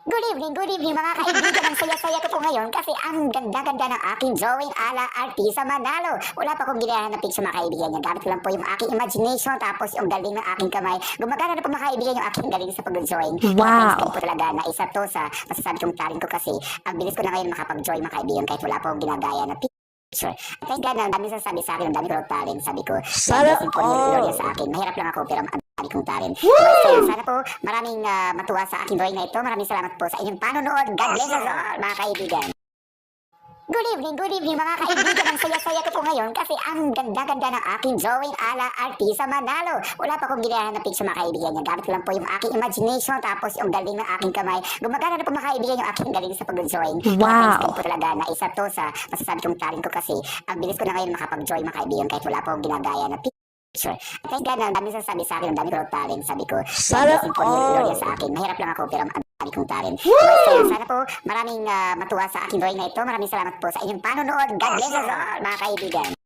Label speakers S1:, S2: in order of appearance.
S1: Good evening mga kaibigan. Ang saya-saya ko po ngayon kasi ang ganda-ganda ng aking drawing ala Artisa Manalo. Wala pa akong ginahan na picture mga kaibigan niya. Gamit ko lang po yung aking imagination tapos yung galing ng aking kamay. Gumagana na po mga kaibigan yung aking galing sa pag-drawing.
S2: Wow.
S1: Kaya po talaga na isa to sa masasabi kong talent ko kasi ang bilis ko na ngayon makapag-drawing mga kaibigan kahit wala pa akong ginagaya na picture. Thank God na ang dami sasabi sa akin, ang dami ko ng talent. Sabi ko,
S2: Sana
S1: blessing po ni
S2: all.
S1: Lord yan sa akin. Mahirap lang ako pero ang dami kong talent. Kaya sana po maraming matuwa sa aking drawing na ito. Maraming salamat po sa inyong panonood. God bless us all mga kaibigan. Good evening mga kaibigan. Ang saya-saya ko po ngayon kasi ang ganda-ganda ng aking drawing ala Artisa Manalo. Wala pa akong ginahan na picture mga kaibigan niya. Gamit ko lang po yung aking imagination tapos yung galing ng aking kamay. Gumagana na po mga kaibigan yung aking galing sa pag-drawing.
S2: Wow.
S1: Kaya po talaga na isa to sa masasabi kong talent ko kasi ang bilis ko na ngayon makapag-drawing mga kaibigan kahit wala pa akong ginagaya na picture. Thank God na ang dami sasabi sa akin, ang dami ko ng talent. Sabi ko,
S2: Sana
S1: blessing po ni Lord
S2: all.
S1: yan sa akin. Mahirap lang ako pero ang dami kong talent. Kaya sana po maraming matuwa sa aking drawing na ito. Maraming salamat po sa inyong panonood. God bless us all mga kaibigan.